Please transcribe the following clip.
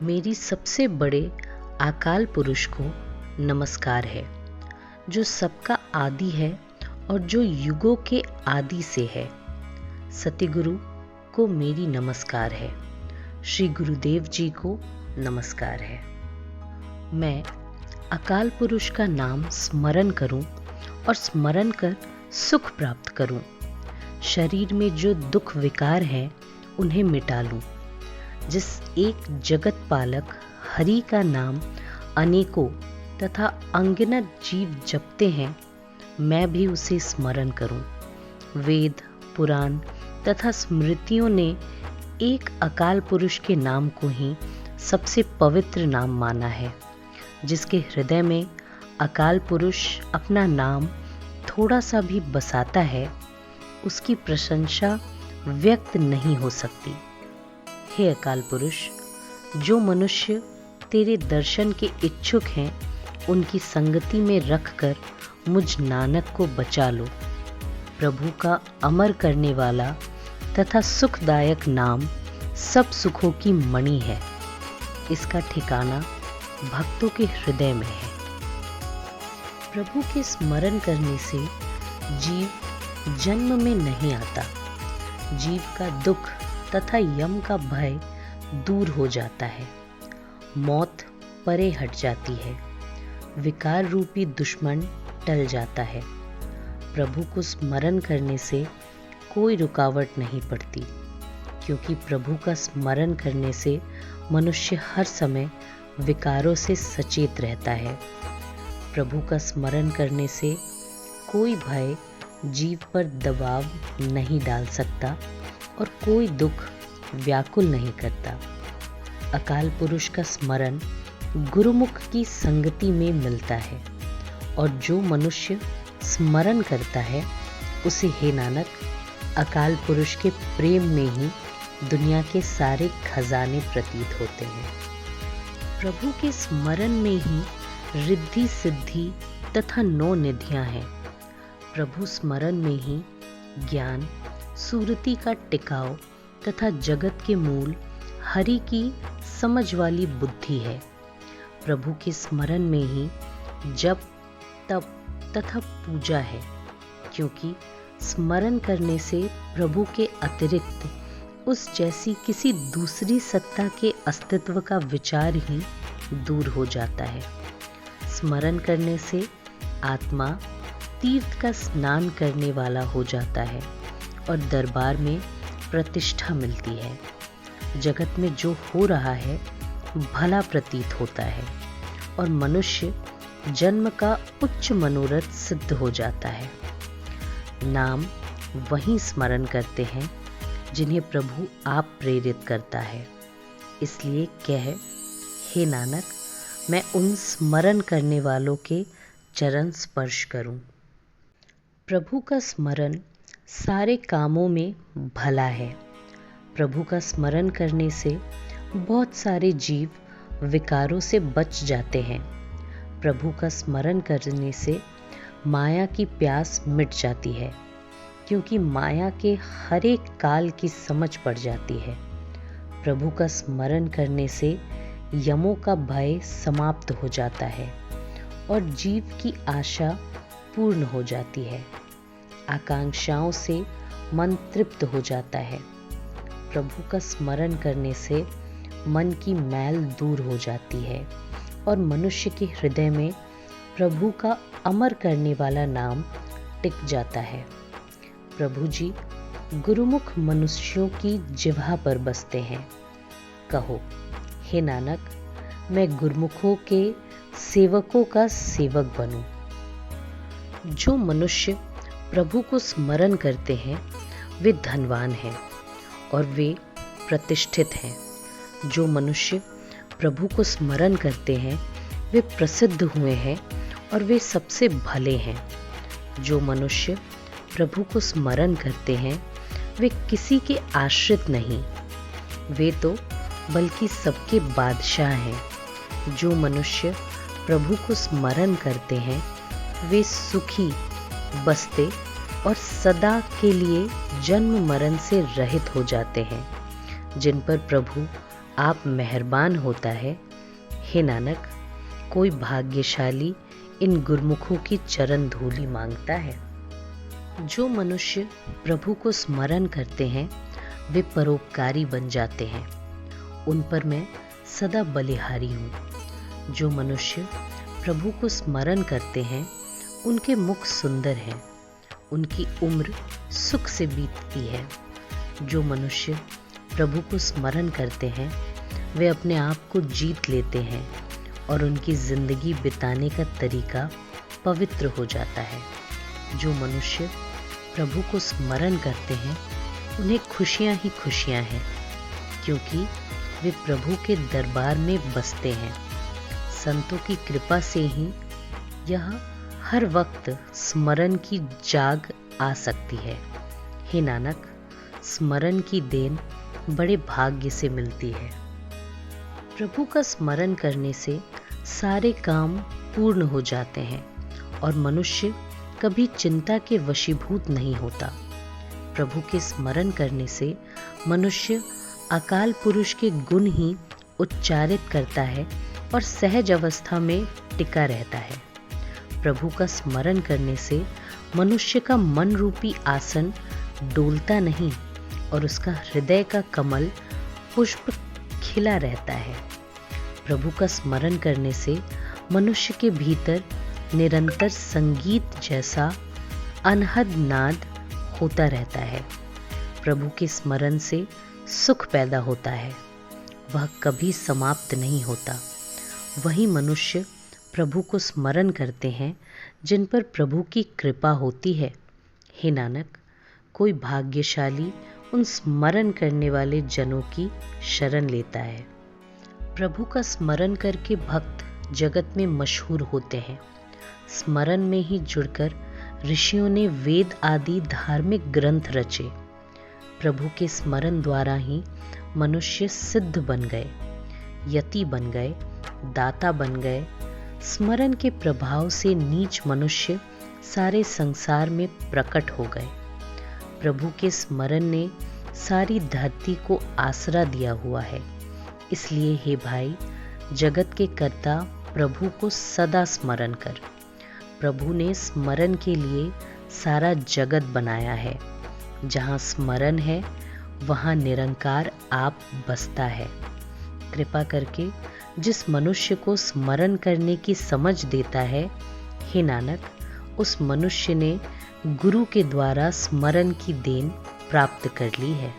मेरी सबसे बड़े अकाल पुरुष को नमस्कार है, जो सबका आदि है और जो युगों के आदि से है। सतगुरु को मेरी नमस्कार है। श्री गुरुदेव जी को नमस्कार है। मैं अकाल पुरुष का नाम स्मरण करूं और स्मरण कर सुख प्राप्त करूं। शरीर में जो दुख विकार हैं उन्हें मिटा लूं। जिस एक जगत पालक हरि का नाम अनेकों तथा अनगिनत जीव जपते हैं, मैं भी उसे स्मरण करूं। वेद, पुराण तथा स्मृतियों ने एक अकाल पुरुष के नाम को ही सबसे पवित्र नाम माना है। जिसके हृदय में अकाल पुरुष अपना नाम थोड़ा सा भी बसाता है, उसकी प्रशंसा व्यक्त नहीं हो सकती। हे अकाल पुरुष, जो मनुष्य तेरे दर्शन के इच्छुक हैं, उनकी संगति में रखकर मुझ नानक को बचा लो। प्रभु का अमर करने वाला तथा सुखदायक नाम सब सुखों की मणि है। इसका ठिकाना भक्तों के हृदय में है। प्रभु के स्मरण करने से जीव जन्म में नहीं आता। जीव का दुख तथा यम का भय दूर हो जाता है। मौत परे हट जाती है। विकार रूपी दुश्मन टल जाता है। प्रभु को स्मरण करने से कोई रुकावट नहीं पड़ती, क्योंकि प्रभु का स्मरण करने से मनुष्य हर समय विकारों से सचेत रहता है। प्रभु का स्मरण करने से कोई भय जीव पर दबाव नहीं डाल सकता और कोई दुख व्याकुल नहीं करता। अकाल पुरुष का स्मरण गुरुमुख की संगति में मिलता है, और जो मनुष्य स्मरण करता है उसे, हे नानक, अकाल पुरुष के प्रेम में ही दुनिया के सारे खजाने प्रतीत होते हैं। प्रभु के स्मरण में ही रिद्धि सिद्धि तथा 9 निधियां हैं। प्रभु स्मरण में ही ज्ञान, सुरति का टिकाव तथा जगत के मूल हरि की समझ वाली बुद्धि है। प्रभु के स्मरण में ही जप, तप तथा पूजा है, क्योंकि स्मरण करने से प्रभु के अतिरिक्त उस जैसी किसी दूसरी सत्ता के अस्तित्व का विचार ही दूर हो जाता है। स्मरण करने से आत्मा तीर्थ का स्नान करने वाला हो जाता है और दरबार में प्रतिष्ठा मिलती है। जगत में जो हो रहा है भला प्रतीत होता है और मनुष्य जन्म का उच्च मनोरथ सिद्ध हो जाता है। नाम वही स्मरण करते हैं जिन्हें प्रभु आप प्रेरित करता है। इसलिए कह, हे नानक, मैं उन स्मरण करने वालों के चरण स्पर्श करूं। प्रभु का स्मरण सारे कामों में भला है। प्रभु का स्मरण करने से बहुत सारे जीव विकारों से बच जाते हैं। प्रभु का स्मरण करने से माया की प्यास मिट जाती है, क्योंकि माया के हर एक काल की समझ पड़ जाती है। प्रभु का स्मरण करने से यमों का भय समाप्त हो जाता है और जीव की आशा पूर्ण हो जाती है। आकांक्षाओं से मन तृप्त हो जाता है। प्रभु का स्मरण करने से मन की मैल दूर हो जाती है और मनुष्य के हृदय में प्रभु का अमर करने वाला नाम टिक जाता है। प्रभु जी गुरुमुख मनुष्यों की जिह्वा पर बसते हैं। कहो, हे नानक, मैं गुरुमुखों के सेवकों का सेवक बनूं। जो मनुष्य प्रभु को स्मरण करते हैं वे धनवान हैं और वे प्रतिष्ठित हैं। जो मनुष्य प्रभु को स्मरण करते हैं वे प्रसिद्ध हुए हैं और वे सबसे भले हैं। जो मनुष्य प्रभु को स्मरण करते हैं वे किसी के आश्रित नहीं, वे तो बल्कि सबके बादशाह हैं। जो मनुष्य प्रभु को स्मरण करते हैं वे सुखी, बसते और सदा के लिए जन्म मरण से रहित हो जाते हैं। जिन पर प्रभु आप मेहरबान होता है। हे नानक, कोई भाग्यशाली इन गुरमुखों की चरण धूलि मांगता है। जो मनुष्य प्रभु को स्मरण करते हैं वे परोपकारी बन जाते हैं। उन पर मैं सदा बलिहारी हूँ। जो मनुष्य प्रभु को स्मरण करते हैं उनके मुख सुंदर हैं, उनकी उम्र सुख से बीतती है। जो मनुष्य प्रभु को स्मरण करते हैं वे अपने आप को जीत लेते हैं और उनकी जिंदगी बिताने का तरीका पवित्र हो जाता है। जो मनुष्य प्रभु को स्मरण करते हैं उन्हें खुशियां ही खुशियां हैं, क्योंकि वे प्रभु के दरबार में बसते हैं। संतों की कृपा से ही यह हर वक्त स्मरण की जाग आ सकती है। हे नानक, स्मरण की देन बड़े भाग्य से मिलती है। प्रभु का स्मरण करने से सारे काम पूर्ण हो जाते हैं और मनुष्य कभी चिंता के वशीभूत नहीं होता। प्रभु के स्मरण करने से मनुष्य अकाल पुरुष के गुण ही उच्चारित करता है और सहज अवस्था में टिका रहता है। प्रभु का स्मरण करने से मनुष्य का मन रूपी आसन डोलता नहीं और उसका हृदय का कमल पुष्प खिला रहता है। प्रभु का स्मरण करने से मनुष्य के भीतर निरंतर संगीत जैसा अनहद नाद होता रहता है। प्रभु के स्मरण से सुख पैदा होता है, वह कभी समाप्त नहीं होता। वही मनुष्य प्रभु को स्मरण करते हैं जिन पर प्रभु की कृपा होती है। हे नानक, कोई भाग्यशाली उन स्मरण करने वाले जनों की शरण लेता है। प्रभु का स्मरण करके भक्त जगत में मशहूर होते हैं। स्मरण में ही जुड़कर ऋषियों ने वेद आदि धार्मिक ग्रंथ रचे। प्रभु के स्मरण द्वारा ही मनुष्य सिद्ध बन गए, यति बन गए, दाता बन गए। स्मरण के प्रभाव से नीच मनुष्य सारे संसार में प्रकट हो गए। प्रभु के स्मरण ने सारी धरती को आसरा दिया हुआ है। इसलिए हे भाई, जगत के कर्ता प्रभु को सदा स्मरण कर। प्रभु ने स्मरण के लिए सारा जगत बनाया है। जहाँ स्मरण है वहाँ निरंकार आप बसता है। कृपा करके जिस मनुष्य को स्मरण करने की समझ देता है, हे नानक, उस मनुष्य ने गुरु के द्वारा स्मरण की देन प्राप्त कर ली है।